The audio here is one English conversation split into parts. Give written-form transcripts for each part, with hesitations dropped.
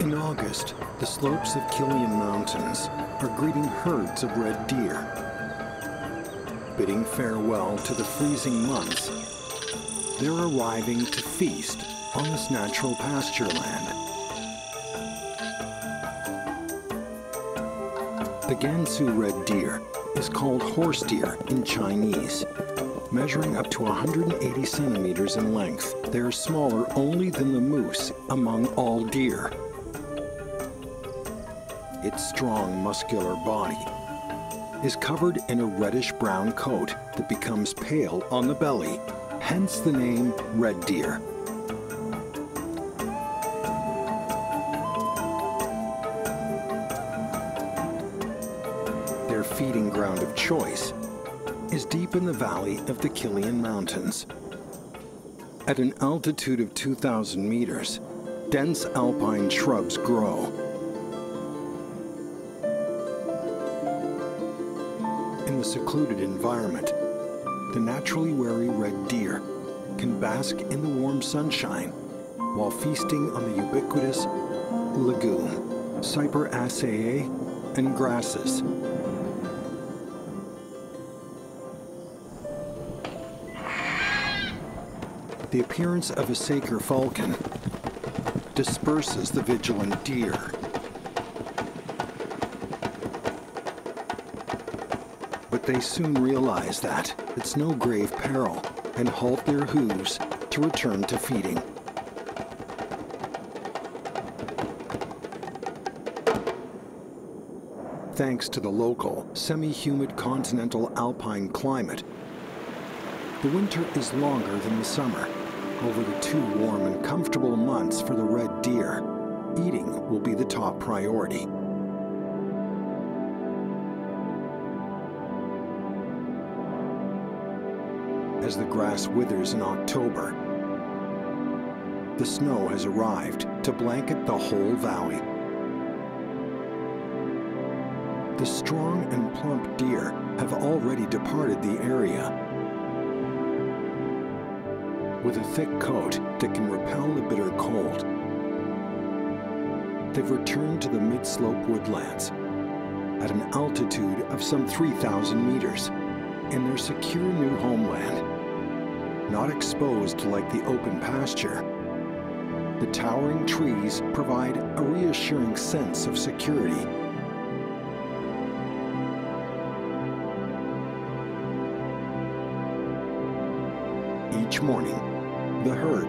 In August, the slopes of Qilian Mountains are greeting herds of red deer. Bidding farewell to the freezing months, they're arriving to feast on this natural pasture land. The Gansu red deer is called horse deer in Chinese. Measuring up to 180 centimeters in length, they are smaller only than the moose among all deer. Its strong, muscular body is covered in a reddish-brown coat that becomes pale on the belly, hence the name red deer. Their feeding ground of choice is deep in the valley of the Qilian Mountains. At an altitude of 2,000 meters, dense alpine shrubs grow. In the secluded environment, the naturally wary red deer can bask in the warm sunshine while feasting on the ubiquitous legume, Cyperaceae, and grasses. The appearance of a saker falcon disperses the vigilant deer. But they soon realize that it's no grave peril and halt their hooves to return to feeding. Thanks to the local, semi-humid continental alpine climate, the winter is longer than the summer. Over the 2 warm and comfortable months for the red deer, eating will be the top priority. As the grass withers in October, the snow has arrived to blanket the whole valley. The strong and plump deer have already departed the area. With a thick coat that can repel the bitter cold, they've returned to the mid-slope woodlands at an altitude of some 3,000 meters in their secure new homeland. Not exposed like the open pasture, the towering trees provide a reassuring sense of security. Each morning, the herd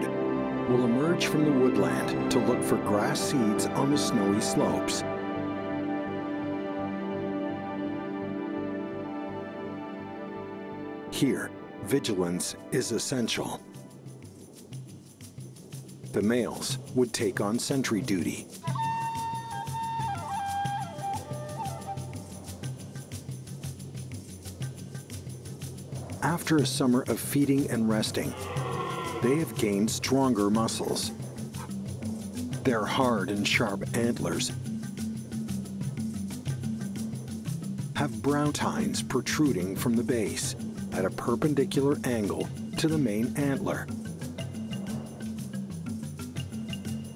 will emerge from the woodland to look for grass seeds on the snowy slopes. Here, vigilance is essential. The males would take on sentry duty. After a summer of feeding and resting, they have gained stronger muscles. Their hard and sharp antlers have brow tines protruding from the base at a perpendicular angle to the main antler,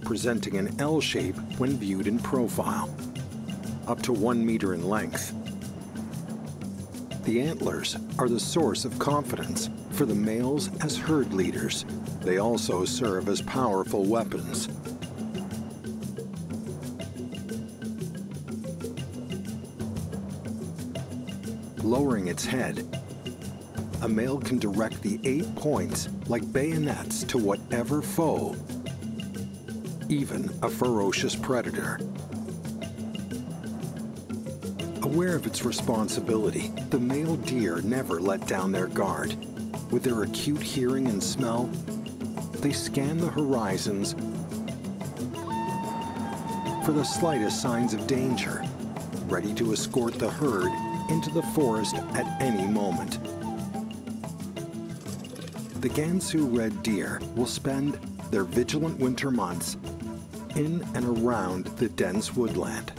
presenting an L shape when viewed in profile, up to 1 meter in length. The antlers are the source of confidence for the males as herd leaders. They also serve as powerful weapons. Lowering its head, a male can direct the 8 points like bayonets to whatever foe, even a ferocious predator. Aware of its responsibility, the male deer never let down their guard. With their acute hearing and smell, they scan the horizons for the slightest signs of danger, ready to escort the herd into the forest at any moment. The Gansu red deer will spend their vigilant winter months in and around the dense woodland.